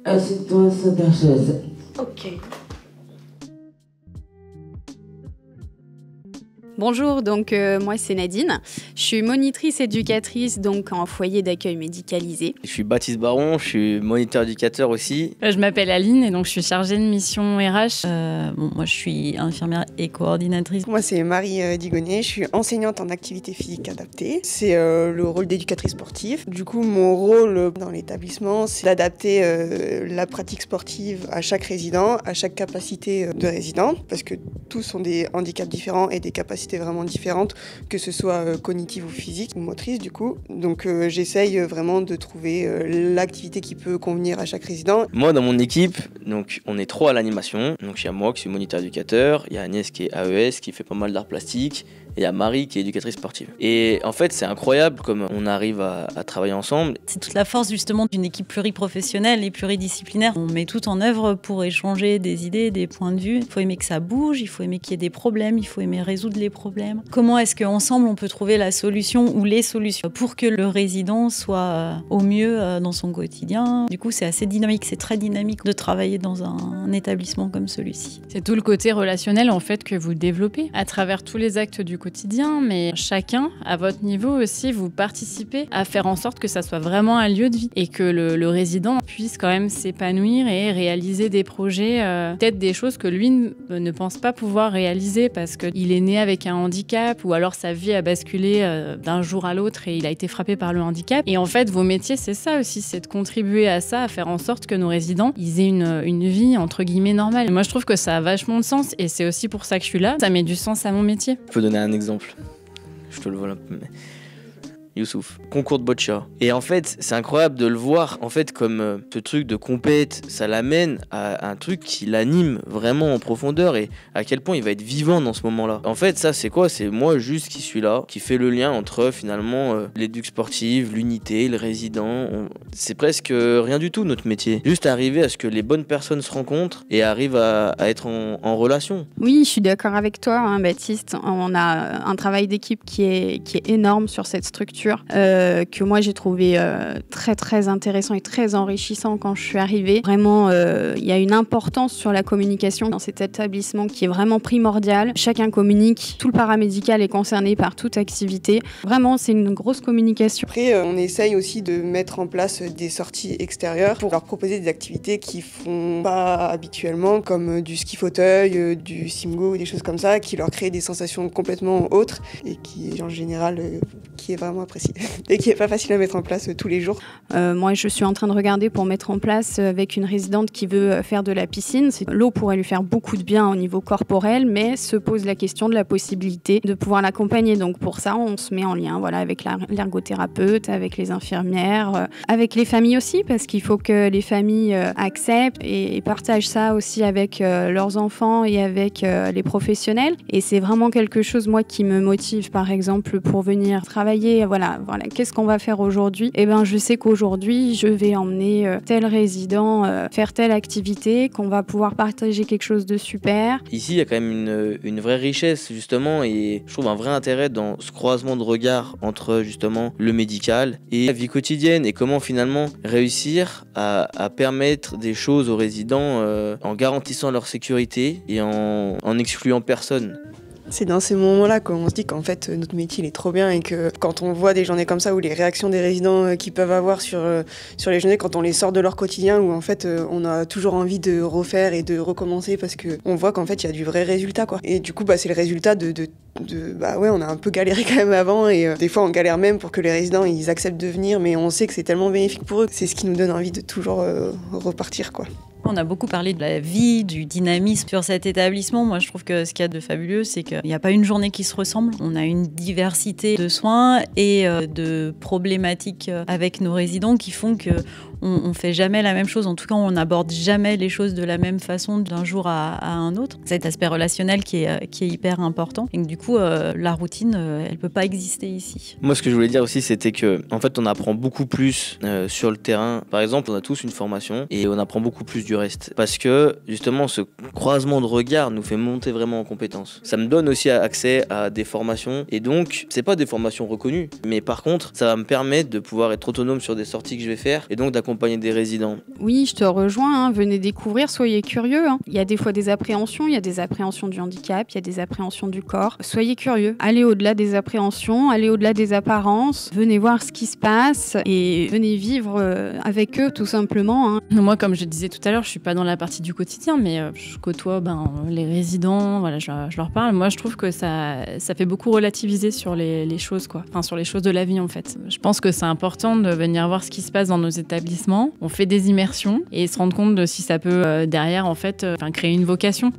Assieds-toi sur ta chaise. Ok. Bonjour, donc moi c'est Nadine. Je suis monitrice éducatrice donc en foyer d'accueil médicalisé. Je suis Baptiste Baron, je suis moniteur éducateur aussi. Je m'appelle Aline et donc je suis chargée de mission RH. Moi je suis infirmière et coordinatrice. Moi c'est Marie Digonnet, je suis enseignante en activité physique adaptée. C'est le rôle d'éducatrice sportive. Du coup mon rôle dans l'établissement c'est d'adapter la pratique sportive à chaque résident, à chaque capacité de résident, parce que tous ont des handicaps différents et des capacités vraiment différentes, que ce soit cognitive ou physique ou motrice du coup. Donc j'essaye vraiment de trouver l'activité qui peut convenir à chaque résident. Moi dans mon équipe, donc on est 3 à l'animation. Donc il y a moi qui suis moniteur éducateur, il y a Agnès qui est AES qui fait pas mal d'arts plastiques, et il y a Marie qui est éducatrice sportive. Et en fait c'est incroyable comme on arrive à travailler ensemble. C'est toute la force justement d'une équipe pluriprofessionnelle et pluridisciplinaire. On met tout en œuvre pour échanger des idées, des points de vue. Il faut aimer que ça bouge, il faut aimer qu'il y ait des problèmes, il faut aimer résoudre les problèmes. Comment est-ce qu'ensemble on peut trouver la solution ou les solutions pour que le résident soit au mieux dans son quotidien. Du coup c'est assez dynamique, c'est très dynamique de travailler dans un établissement comme celui-ci. C'est tout le côté relationnel en fait que vous développez à travers tous les actes du quotidien, mais chacun à votre niveau aussi vous participez à faire en sorte que ça soit vraiment un lieu de vie et que le résident puisse quand même s'épanouir et réaliser des projets, peut-être des choses que lui ne pense pas pouvoir réaliser parce qu'il est né avec un handicap ou alors sa vie a basculé d'un jour à l'autre et il a été frappé par le handicap. Et en fait vos métiers c'est ça aussi, c'est de contribuer à ça, à faire en sorte que nos résidents ils aient une vie entre guillemets normale. Et moi je trouve que ça a vachement de sens et c'est aussi pour ça que je suis là, ça met du sens à mon métier. Je peux donner un exemple, je te le vole un peu mais... Youssouf, concours de boccia. Et en fait, c'est incroyable de le voir, en fait, comme ce truc de compète, ça l'amène à un truc qui l'anime vraiment en profondeur et à quel point il va être vivant dans ce moment-là. En fait, ça, c'est quoi? C'est moi juste qui suis là, qui fait le lien entre finalement l'éduc sportive, l'unité, le résident. C'est presque rien du tout notre métier. Juste arriver à ce que les bonnes personnes se rencontrent et arrivent à être en relation. Oui, je suis d'accord avec toi, hein, Baptiste. On a un travail d'équipe qui est énorme sur cette structure. Que moi j'ai trouvé très très intéressant et très enrichissant quand je suis arrivée. Vraiment, il y a une importance sur la communication dans cet établissement qui est vraiment primordiale. Chacun communique, tout le paramédical est concerné par toute activité. Vraiment, c'est une grosse communication. Après, on essaye aussi de mettre en place des sorties extérieures pour leur proposer des activités qu'ils font pas habituellement, comme du ski fauteuil, du simgo, des choses comme ça, qui leur créent des sensations complètement autres et qui, en général, qui est vraiment apprécié et qui n'est pas facile à mettre en place tous les jours. Moi, je suis en train de regarder pour mettre en place avec une résidente qui veut faire de la piscine. L'eau pourrait lui faire beaucoup de bien au niveau corporel, mais se pose la question de la possibilité de pouvoir l'accompagner. Donc pour ça, on se met en lien avec l'ergothérapeute, avec les infirmières, avec les familles aussi, parce qu'il faut que les familles acceptent et partagent ça aussi avec leurs enfants et avec les professionnels. Et c'est vraiment quelque chose, moi, qui me motive, par exemple, pour venir travailler. Voilà, qu'est-ce qu'on va faire aujourd'hui? Eh ben, je sais qu'aujourd'hui, je vais emmener tel résident faire telle activité, qu'on va pouvoir partager quelque chose de super. Ici, il y a quand même une vraie richesse, justement, et je trouve un vrai intérêt dans ce croisement de regards entre, justement, le médical et la vie quotidienne, et comment, finalement, réussir à permettre des choses aux résidents en garantissant leur sécurité et en excluant personne. C'est dans ces moments-là qu'on se dit qu'en fait notre métier il est trop bien et que quand on voit des journées comme ça ou les réactions des résidents qu'ils peuvent avoir sur les journées quand on les sort de leur quotidien où en fait on a toujours envie de refaire et de recommencer parce qu'on voit qu'en fait il y a du vrai résultat quoi. Et du coup c'est le résultat on a un peu galéré quand même avant et des fois on galère même pour que les résidents ils acceptent de venir mais on sait que c'est tellement bénéfique pour eux. C'est ce qui nous donne envie de toujours repartir quoi. On a beaucoup parlé de la vie, du dynamisme sur cet établissement. Moi, je trouve que ce qu'il y a de fabuleux, c'est qu'il n'y a pas une journée qui se ressemble. On a une diversité de soins et de problématiques avec nos résidents qui font que on fait jamais la même chose. En tout cas, on n'aborde jamais les choses de la même façon d'un jour à un autre. Cet aspect relationnel qui est hyper important. Et que, du coup, la routine, elle peut pas exister ici. Moi, ce que je voulais dire aussi, c'était que, en fait, on apprend beaucoup plus sur le terrain. Par exemple, on a tous une formation et on apprend beaucoup plus du reste. Parce que, justement, ce croisement de regards nous fait monter vraiment en compétences. Ça me donne aussi accès à des formations. Et donc, c'est pas des formations reconnues. Mais par contre, ça va me permettre de pouvoir être autonome sur des sorties que je vais faire et donc d'accompagner accompagner des résidents. Oui, je te rejoins, venez découvrir, soyez curieux. Il y a des fois des appréhensions, il y a des appréhensions du handicap, il y a des appréhensions du corps. Soyez curieux, allez au-delà des appréhensions, allez au-delà des apparences, venez voir ce qui se passe et venez vivre avec eux tout simplement. Moi, comme je disais tout à l'heure, je suis pas dans la partie du quotidien, mais je côtoie les résidents, voilà, je leur parle. Moi, je trouve que ça fait beaucoup relativiser sur les choses, quoi. Enfin, sur les choses de la vie, en fait. Je pense que c'est important de venir voir ce qui se passe dans nos établissements. On fait des immersions et se rendre compte de si ça peut, derrière, en fait, créer une vocation.